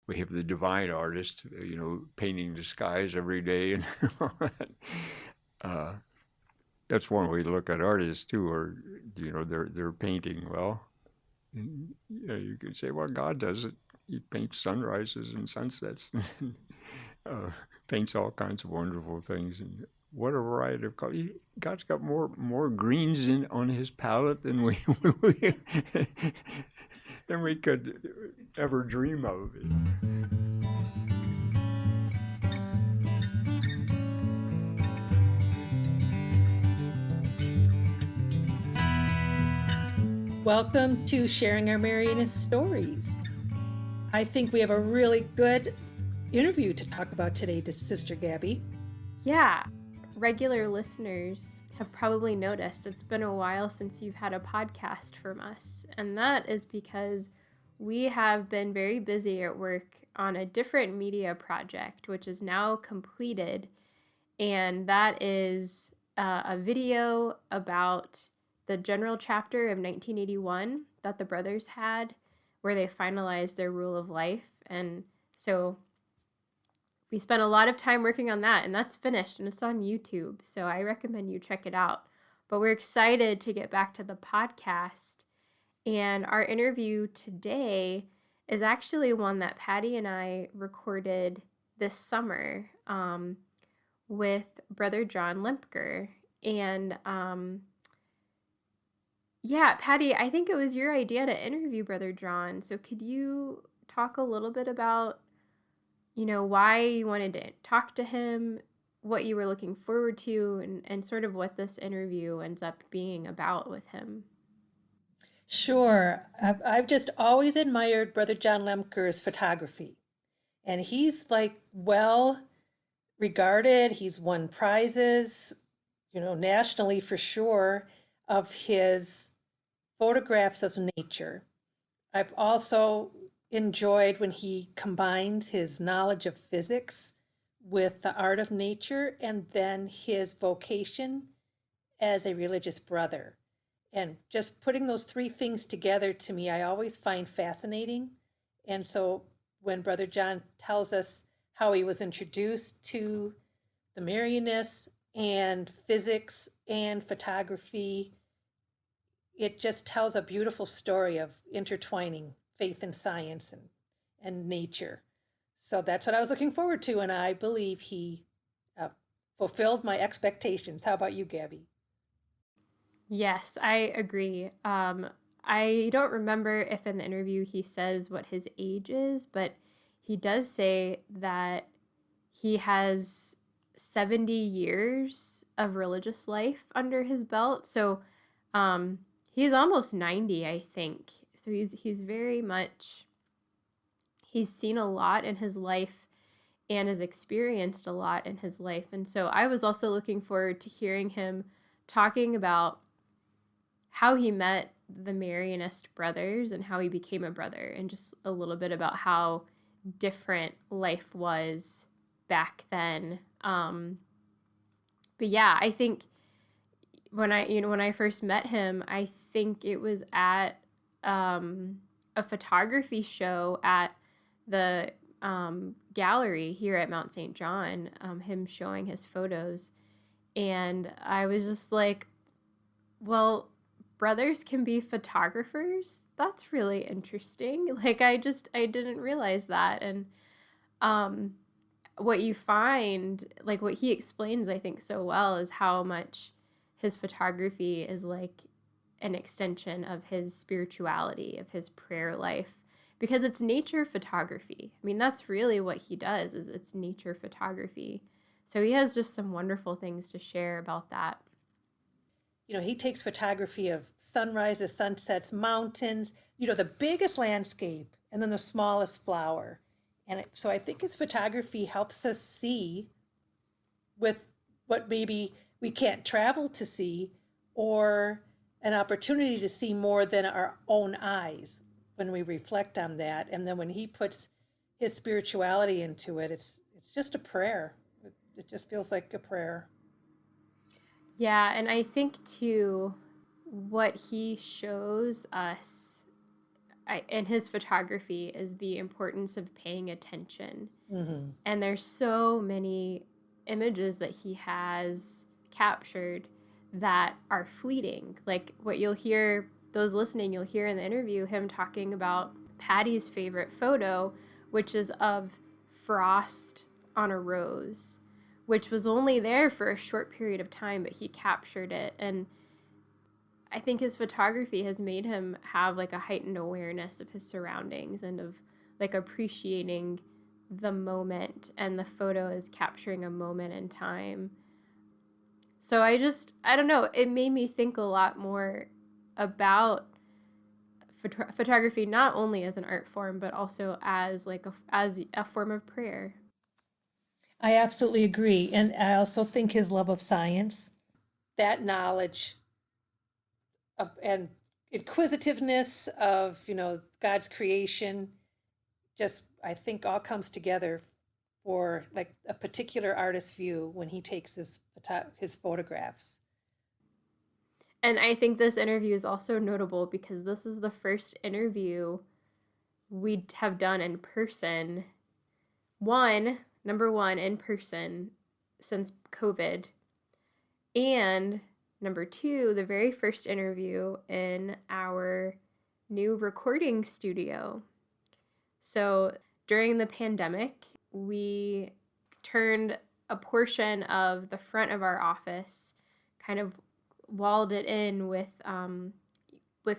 we have the divine artist, painting the skies every day and all that. Uh, that's one way to look at artists too, or they're painting well. And, you could say, well, God does it. He paints sunrises and sunsets, uh, paints all kinds of wonderful things. And what a variety of colors! God's got more greens on His palette than than we could ever dream of. Welcome to Sharing Our Marianist Stories. I think we have a really good interview to talk about today, Sister Gabby. Yeah, regular listeners have probably noticed it's been a while since you've had a podcast from us, and that is because we have been very busy at work on a different media project, which is now completed, and that is a video about the general chapter of 1981 that the brothers had, where they finalized their rule of life. And so we spent a lot of time working on that, and that's finished, and it's on YouTube. So I recommend you check it out. But we're excited to get back to the podcast. And our interview today is actually one that Patti and I recorded this summer with Brother John Lemker. And yeah, Patti, I think it was your idea to interview Brother John. So could you talk a little bit about, why you wanted to talk to him, what you were looking forward to, and sort of what this interview ends up being about with him? Sure. I've just always admired Brother John Lemker's photography. And he's well regarded. He's won prizes, nationally for sure, of his photographs of nature. I've also enjoyed when he combines his knowledge of physics with the art of nature and then his vocation as a religious brother. And just putting those three things together, to me, I always find fascinating. And so when Brother John tells us how he was introduced to the Marianists and physics and photography, it just tells a beautiful story of intertwining faith and science and nature. So that's what I was looking forward to, and I believe he fulfilled my expectations. How about you, Gabby? Yes, I agree. I don't remember if in the interview he says what his age is, but he does say that he has 70 years of religious life under his belt. So he's almost 90, I think. So he's very much, he's seen a lot in his life and has experienced a lot in his life. And so I was also looking forward to hearing him talking about how he met the Marianist brothers and how he became a brother, and just a little bit about how different life was back then. But yeah, I think when I first met him, I think it was at a photography show at the gallery here at Mount St. John, him showing his photos. And I was just like, well, brothers can be photographers? That's really interesting. I didn't realize that. And what you find, what he explains, I think, so well, is how much his photography is like an extension of his spirituality, of his prayer life, because it's nature photography. I mean, that's really what he does, is it's nature photography. So he has just some wonderful things to share about that. He takes photography of sunrises, sunsets, mountains, the biggest landscape, and then the smallest flower. And so I think his photography helps us see with what maybe we can't travel to see, or an opportunity to see more than our own eyes when we reflect on that. And then when he puts his spirituality into it, it's just a prayer. It just feels like a prayer. Yeah, and I think too, what he shows us in his photography is the importance of paying attention. Mm-hmm. And there's so many images that he has captured that are fleeting. Like what you'll hear, those listening, you'll hear in the interview him talking about Patty's favorite photo, which is of frost on a rose, which was only there for a short period of time, but he captured it. And I think his photography has made him have like a heightened awareness of his surroundings and of like appreciating the moment, and the photo is capturing a moment in time. So I don't know, it made me think a lot more about photography, not only as an art form, but also as like as a form of prayer. I absolutely agree. And I also think his love of science, that knowledge and inquisitiveness of, God's creation, just, I think, all comes together for like a particular artist's view when he takes his photographs. And I think this interview is also notable because this is the first interview we have done in person. Number one, in person since COVID. And number two, the very first interview in our new recording studio. So during the pandemic, we turned a portion of the front of our office, kind of walled it in with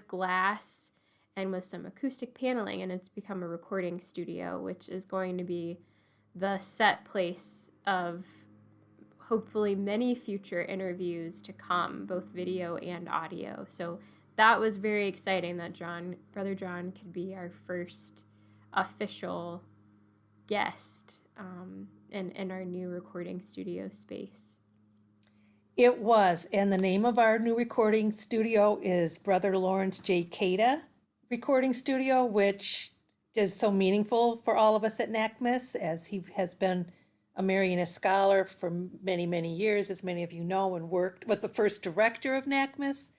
glass and with some acoustic paneling, and it's become a recording studio, which is going to be the set place of hopefully many future interviews to come, both video and audio. So that was very exciting that Brother John could be our first official guest in our new recording studio space. It was, and the name of our new recording studio is Brother Lawrence J. Cada Recording Studio, which is so meaningful for all of us at NACMS, as he has been a Marianist scholar for many, many years, as many of you know, and was the first director of NACMS.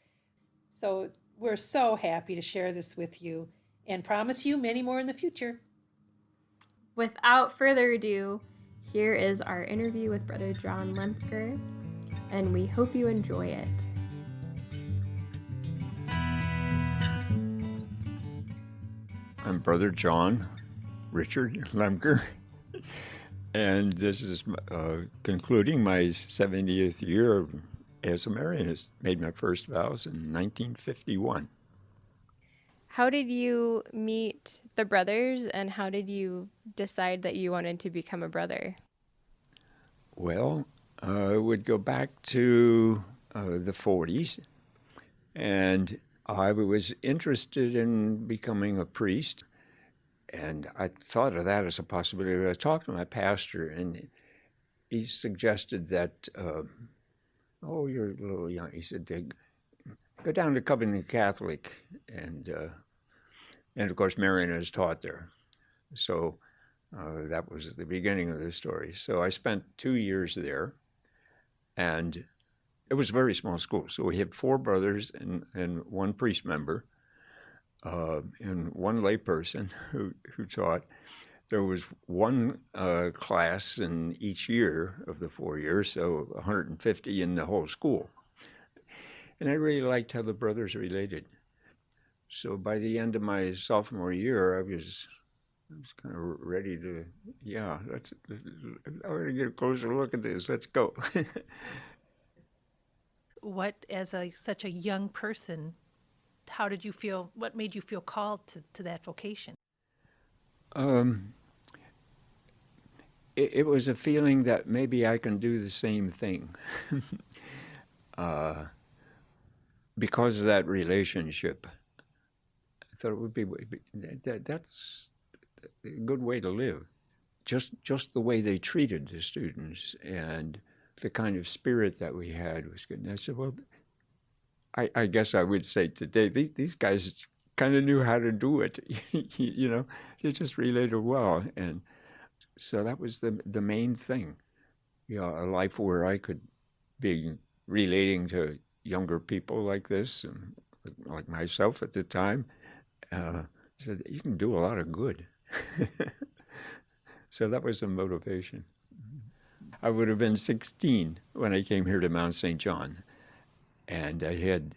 So we're so happy to share this with you and promise you many more in the future. Without further ado, here is our interview with Brother John Lemker, and we hope you enjoy it. I'm Brother John Richard Lemker, and this is concluding my 70th year as a Marianist. Made my first vows in 1951. How did you meet the brothers, and how did you decide that you wanted to become a brother? Well, it would go back to the 40s, and I was interested in becoming a priest, and I thought of that as a possibility. I talked to my pastor, and he suggested that, you're a little young. He said, go down to Covenant Catholic, and of course, Marian is taught there. So that was the beginning of the story. So I spent 2 years there, and it was a very small school. So we had 4 brothers and 1 priest member, and 1 lay person who taught. There was 1 class in each year of the 4 years, so 150 in the whole school. And I really liked how the brothers related. So by the end of my sophomore year, I was kind of ready to, I want to get a closer look at this. Let's go. What, as such a young person, how did you feel? What made you feel called to that vocation? It was a feeling that maybe I can do the same thing. Because of that relationship. I thought it would be that's a good way to live. Just the way they treated the students and the kind of spirit that we had was good. And I said, well, I guess I would say today, these guys kind of knew how to do it. They just related well. And so that was the main thing. A life where I could be relating to younger people like this, and like myself at the time, He said, you can do a lot of good. So that was the motivation. I would have been 16 when I came here to Mount St. John. And I had,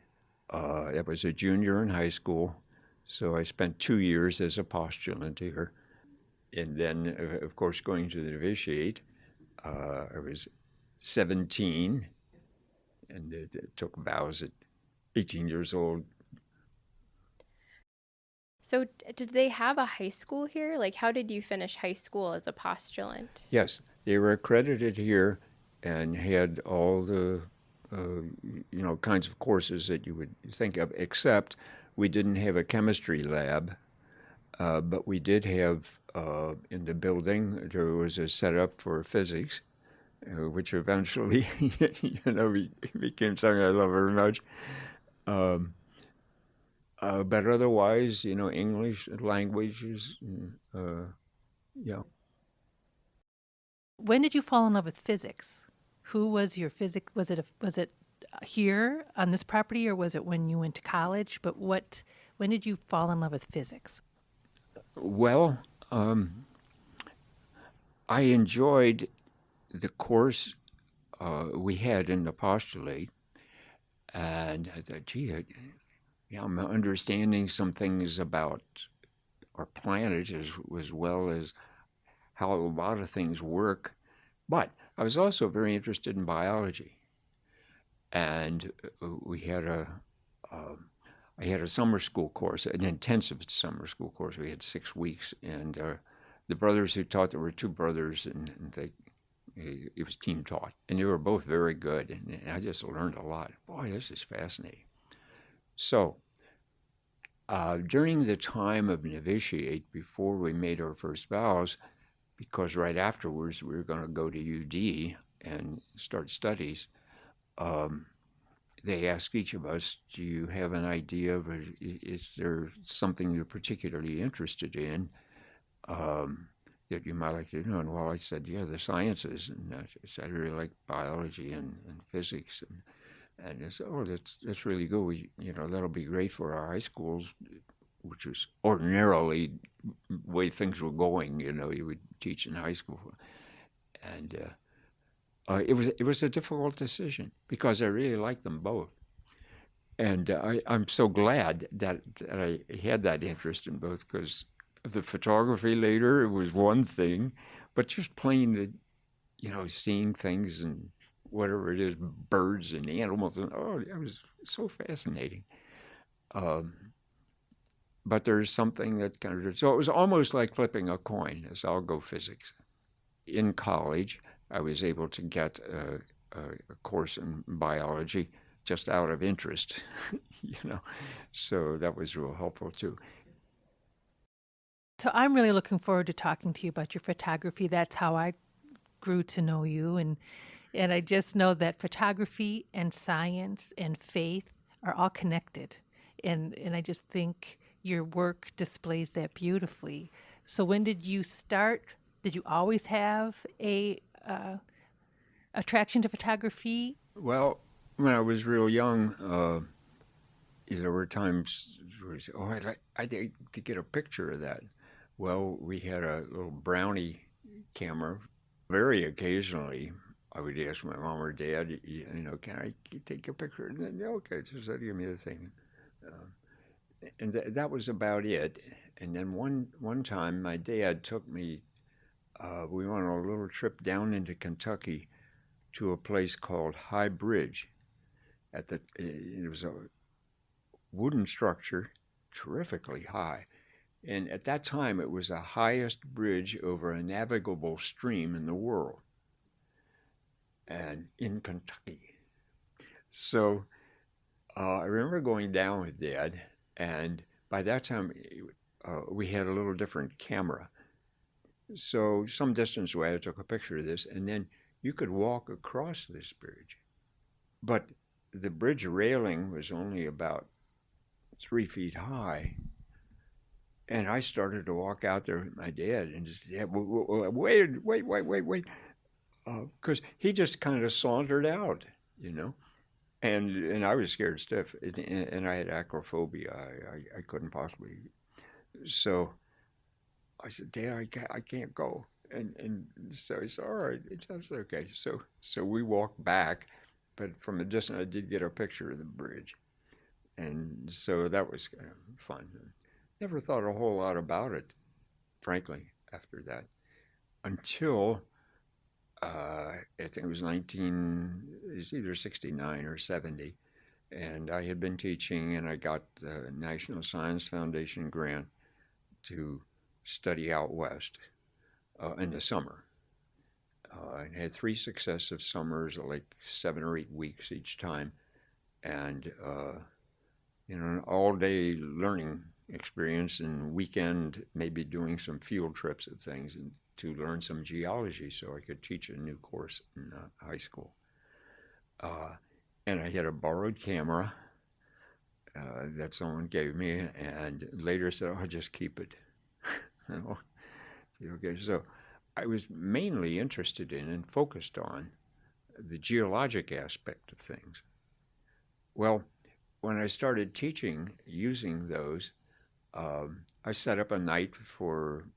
I was a junior in high school, so I spent 2 years as a postulant here. And then, of course, going to the novitiate, I was 17 and took vows at 18 years old. So did they have a high school here? Like, how did you finish high school as a postulant? Yes, they were accredited here and had all the, kinds of courses that you would think of, except we didn't have a chemistry lab, but we did have, in the building, there was a setup for physics, which eventually, became something I love very much. But otherwise, English languages, yeah. When did you fall in love with physics? Who was your physics? Was it here on this property, or was it when you went to college? But when did you fall in love with physics? Well, I enjoyed the course we had in the postulate, and I thought, gee, I'm understanding some things about our planet as well as how a lot of things work. But I was also very interested in biology. And I had a summer school course, an intensive summer school course. We had 6 weeks. And the brothers who taught, there were 2 brothers, and it was team taught. And they were both very good. And I just learned a lot. Boy, this is fascinating. So during the time of novitiate, before we made our first vows, because right afterwards we were going to go to UD and start studies, they asked each of us, do you have an idea of, is there something you're particularly interested in that you might like to know? And well, I said, yeah, the sciences. And I said, I really like biology and physics. And they said, oh, that's really good. That'll be great for our high schools, which was ordinarily the way things were going. You would teach in high school. And it was a difficult decision because I really liked them both. And I'm so glad that I had that interest in both, because the photography later, it was one thing, but just plain seeing things and whatever it is, birds and animals, and it was so fascinating. But there's something that kind of, so it was almost like flipping a coin, as I'll go physics. In college, I was able to get a course in biology just out of interest, so that was real helpful too. So I'm really looking forward to talking to you about your photography. That's how I grew to know you, and I just know that photography and science and faith are all connected, and I just think your work displays that beautifully. So when did you start? Did you always have a attraction to photography? Well, when I was real young, there were times where I said, I'd like to get a picture of that. Well, we had a little Brownie camera. Very occasionally, I would ask my mom or dad, can I take a picture? And then, okay, so they'd give me the thing. And that was about it. And then one time, my dad took me, we went on a little trip down into Kentucky to a place called High Bridge. It was a wooden structure, terrifically high. And at that time, it was the highest bridge over a navigable stream in the world, and in Kentucky. So I remember going down with Dad, and by that time, we had a little different camera. So some distance away, I took a picture of this, and then you could walk across this bridge. But the bridge railing was only about 3 feet high. And I started to walk out there with my dad and just, wait. Because he just kind of sauntered out, And I was scared stiff. And I had acrophobia. I couldn't possibly. So I said, Dad, I can't go. And so he said, all right, it sounds okay. So we walked back, but from a distance, I did get a picture of the bridge. And so that was kind of fun. Never thought a whole lot about it, frankly, after that, until I think it was it's either 69 or 70. And I had been teaching, and I got the National Science Foundation grant to study out west in the summer. I had 3 successive summers, like 7 or 8 weeks each time, and an all-day learning experience, and weekend maybe doing some field trips of things, and to learn some geology so I could teach a new course in high school. And I had a borrowed camera that someone gave me, and later said, "Oh, just keep it." Okay, so I was mainly interested in and focused on the geologic aspect of things. Well, when I started teaching using those, I set up a night for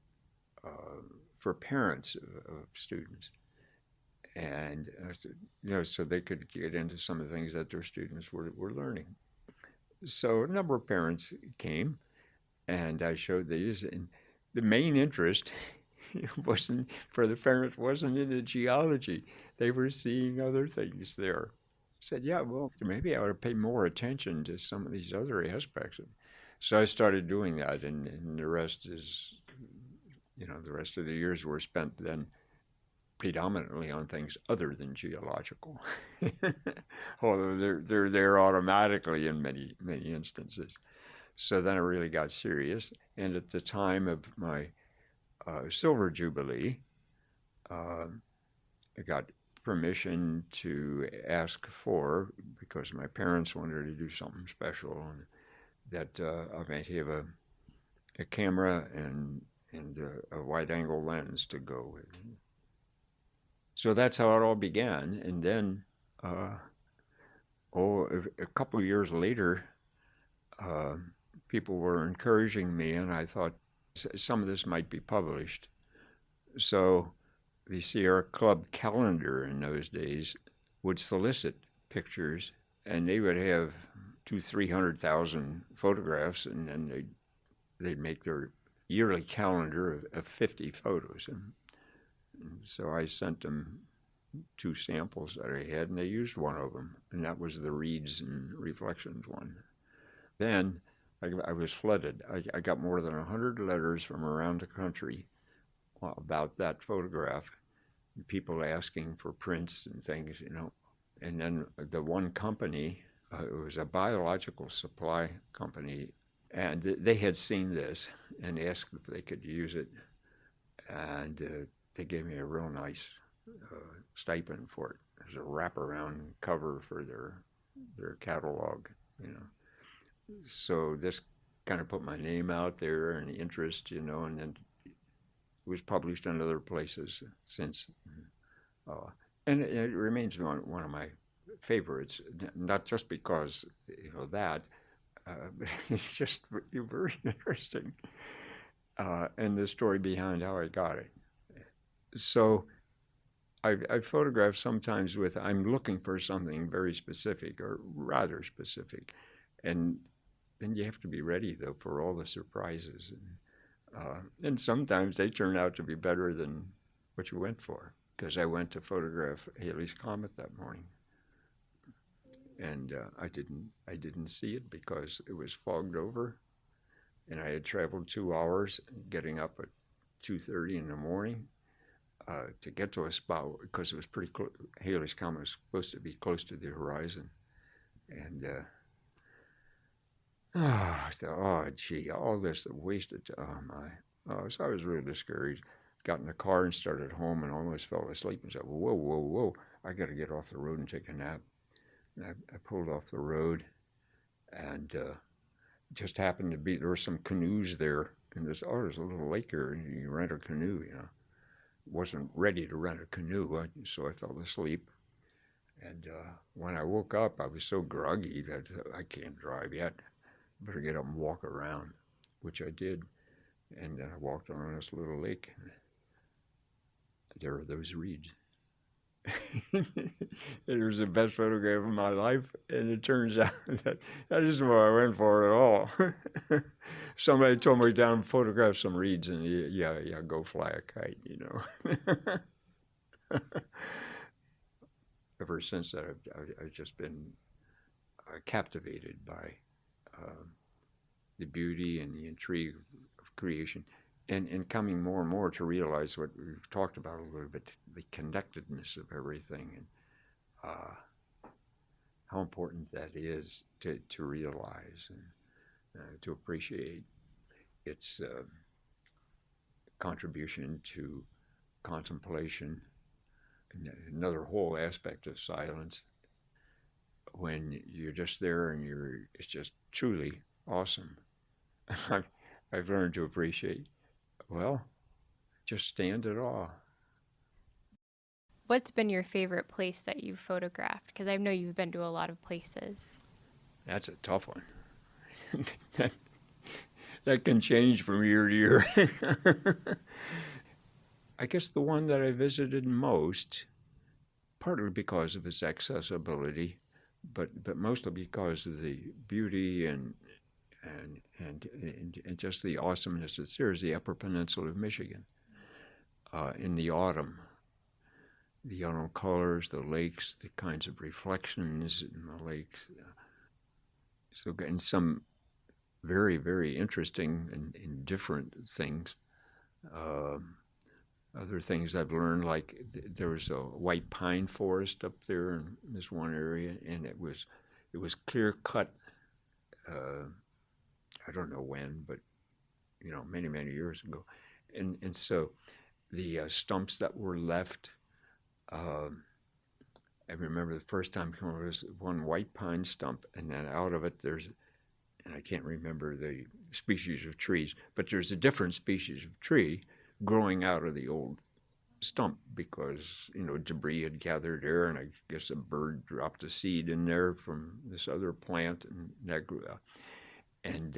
parents of students, and so they could get into some of the things that their students were learning. So a number of parents came, and I showed these, and the main interest wasn't for the parents wasn't in the geology. They were seeing other things there. I said, yeah, well, maybe I ought to pay more attention to some of these other aspects. So I started doing that, and the rest is, the rest of the years were spent then predominantly on things other than geological, although they're there automatically in many instances. So then I really got serious, and at the time of my Silver Jubilee, I got permission to ask for, because my parents wanted to do something special, and that I might have a camera and a wide-angle lens to go with. So that's how it all began. And then, a couple of years later, people were encouraging me, and I thought some of this might be published. So the Sierra Club calendar in those days would solicit pictures, and they would have 200,000-300,000 photographs, and then they'd make their yearly calendar of 50 photos. And so I sent them 2 samples that I had, and they used one of them, and that was the Reeds and Reflections one. Then I was flooded. I got more than 100 letters from around the country about that photograph, people asking for prints and things, And then the one company, it was a biological supply company, and they had seen this and asked if they could use it, and they gave me a real nice stipend for it. There's a wraparound cover for their catalog, So this kind of put my name out there and interest, and then it was published in other places since. And it remains one of my favorites, not just because, that, but it's just very interesting. And the story behind how I got it. So I photograph sometimes with, I'm looking for something very specific, or rather specific. And then you have to be ready, though, for all the surprises. And sometimes they turn out to be better than what you went for, because I went to photograph Halley's Comet that morning. And I didn't see it because it was fogged over. And I had traveled 2 hours, getting up at 2:30 in the morning to get to a spot, because it was pretty close. Halley's Comet was supposed to be close to the horizon. And I thought, oh, gee, all this wasted time. So I was really discouraged. Got in the car and started home and almost fell asleep and said, whoa, I got to get off the road and take a nap. And I pulled off the road, and just happened to be, there were some canoes there, and there's a little lake here, and you rent a canoe, Wasn't ready to rent a canoe, so I fell asleep. And when I woke up, I was so groggy that I can't drive yet. Better get up and walk around, which I did. And then I walked on this little lake. And there are those reeds. It was the best photograph of my life, and it turns out that isn't what I went for at all. Somebody told me down photograph some reeds, and yeah, go fly a kite, you know. Ever since that, I've just been captivated by the beauty and the intrigue of creation. And coming more and more to realize what we've talked about a little bit, the connectedness of everything, and how important that is to realize and to appreciate its contribution to contemplation. Another whole aspect of silence, when you're just there and it's just truly awesome. I've learned to appreciate. Well, just stand at awe. What's been your favorite place that you've photographed? Because I know you've been to a lot of places. That's a tough one. that can change from year to year. I guess the one that I visited most, partly because of its accessibility, but mostly because of the beauty and just the awesomeness that's there, is the Upper Peninsula of Michigan. In the autumn, the autumn colors, the lakes, the kinds of reflections in the lakes. So, and some very, very interesting and different things. Other things I've learned, like there was a white pine forest up there in this one area, and it was clear cut. I don't know when, but many, many years ago, and so the stumps that were left. I remember the first time there was one white pine stump, and then out of it there's, and I can't remember the species of trees, but there's a different species of tree growing out of the old stump because debris had gathered there, and I guess a bird dropped a seed in there from this other plant, and that grew out. And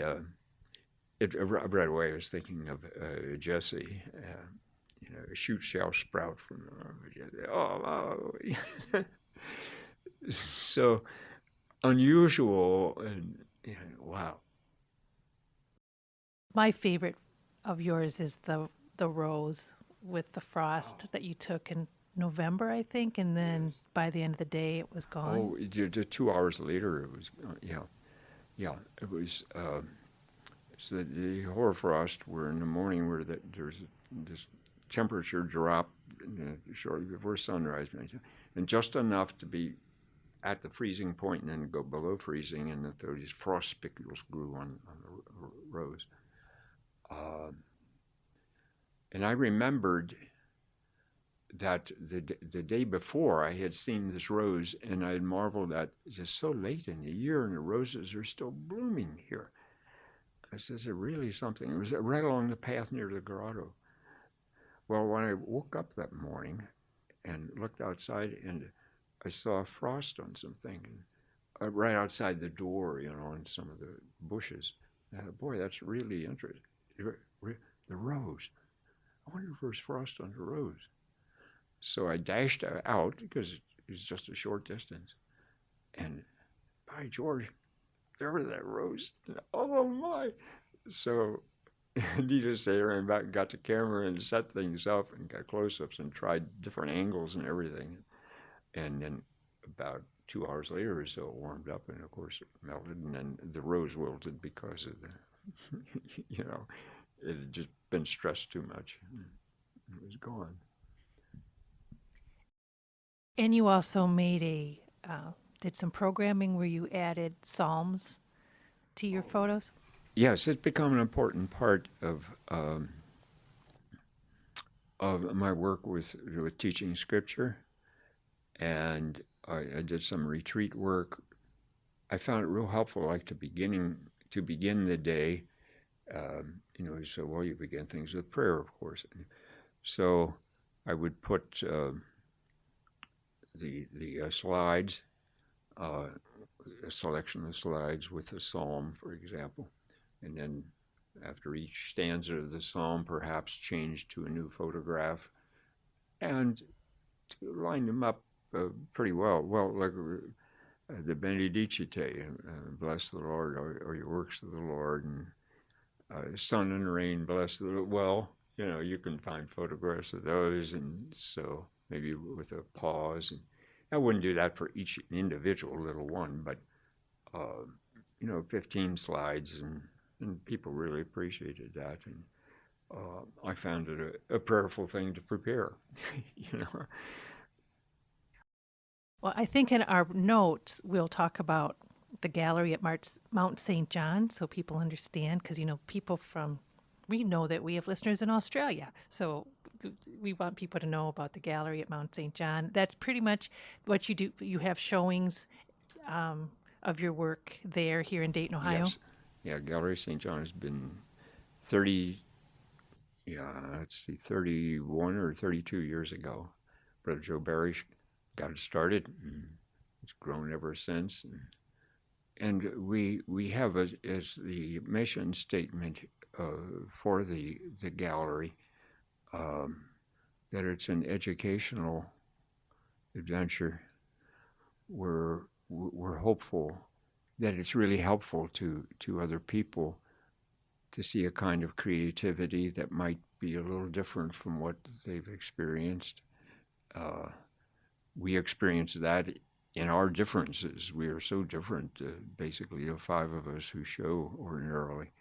right away I was thinking of Jesse. A shoot shall sprout from the oh. So unusual, and wow. My favorite of yours is the rose with the frost that you took in November, I think, and then by the end of the day it was gone. Oh, 2 hours later it was, it was. So the hoarfrost were in the morning where there's this temperature drop shortly before sunrise, and just enough to be at the freezing point and then go below freezing, and that these frost spicules grew on the rose. And I remembered that the day before I had seen this rose, and I had marveled at just so late in the year and the roses are still blooming here. I said, is it really something? It was right along the path near the grotto. Well, when I woke up that morning and looked outside, and I saw frost on something, right outside the door, in some of the bushes. I thought, boy, that's really interesting. The rose. I wonder if there's frost on the rose. So I dashed out because it was just a short distance. And by George, there was that rose. Oh my. So needless to say, I ran back and got the camera and set things up and got close-ups and tried different angles and everything. And then about 2 hours later or so, it warmed up, and of course it melted, and then the rose wilted because of the, it had just been stressed too much. It was gone. And you also made did some programming where you added psalms to your photos? Yes, it's become an important part of my work with teaching scripture, and I did some retreat work. I found it real helpful, like to begin the day. So you begin things with prayer, of course. So I would put the slides, a selection of slides with a psalm, for example, and then after each stanza of the psalm, perhaps changed to a new photograph, and to line them up pretty well. Well, like the Benedicite, bless the Lord, or your works of the Lord, and sun and rain, bless the Lord. Well, you can find photographs of those, and so maybe with a pause. And I wouldn't do that for each individual little one, but 15 slides, and people really appreciated that, and I found it a prayerful thing to prepare. Well, I think in our notes, we'll talk about the gallery at Mount St. John so people understand, because, we know that we have listeners in Australia. So we want people to know about the gallery at Mount St. John. That's pretty much what you do. You have showings of your work there here in Dayton, Ohio? Yes. Yeah, Gallery St. John has been 31 or 32 years ago. Brother Joe Barish got it started, and it's grown ever since. And we have as the mission statement for the gallery that it's an educational adventure. We're hopeful that it's really helpful to other people to see a kind of creativity that might be a little different from what they've experienced. We experience that in our differences. We are so different, basically, the 5 of us who show ordinarily.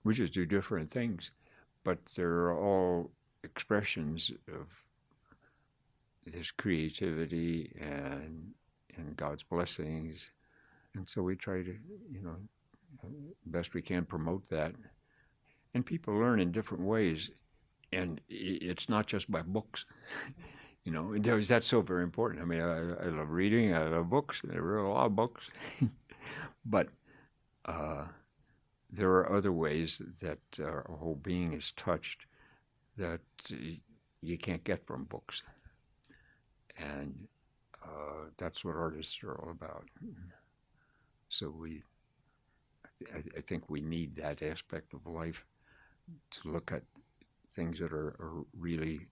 We just do different things, but they're all expressions of this creativity and God's blessings. And so we try to, best we can promote that. And people learn in different ways. And it's not just by books. That's so very important. I mean, I love reading, I love books, I read a lot of books. But there are other ways that our whole being is touched that you can't get from books. And that's what artists are all about. So I think we need that aspect of life to look at things that are really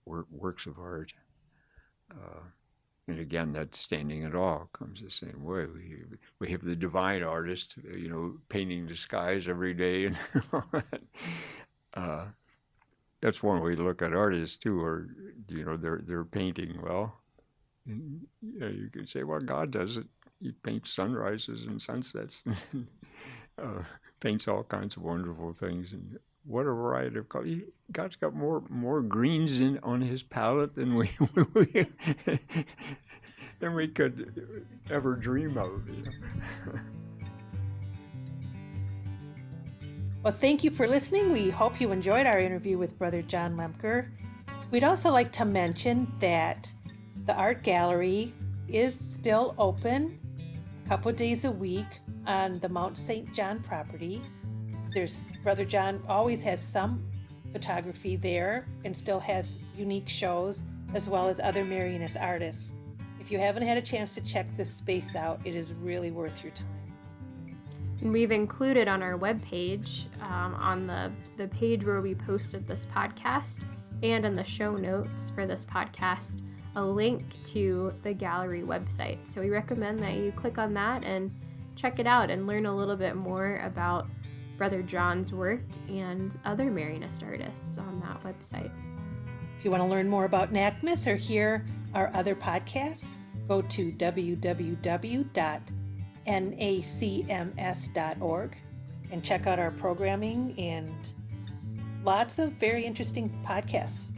works of art. And again, that standing at awe comes the same way. We have the divine artist, painting the skies every day, and that's one way to look at artists too. Or they're painting well. And, you could say, well, God does it. He paints sunrises and sunsets, paints all kinds of wonderful things. And what a variety of colors. God's got more greens on his palette than we than we could ever dream of. Well, thank you for listening. We hope you enjoyed our interview with Brother John Lemker. We'd also like to mention that the art gallery is still open a couple days a week on the Mount St. John property. Brother John always has some photography there and still has unique shows, as well as other Marianist artists. If you haven't had a chance to check this space out, it is really worth your time. And we've included on our webpage, on the page where we posted this podcast, and in the show notes for this podcast, a link to the gallery website. So we recommend that you click on that and check it out and learn a little bit more about Brother John's work and other Marianist artists on that website. If you want to learn more about NACMS or hear our other podcasts, go to www.nacms.org and check out our programming and lots of very interesting podcasts.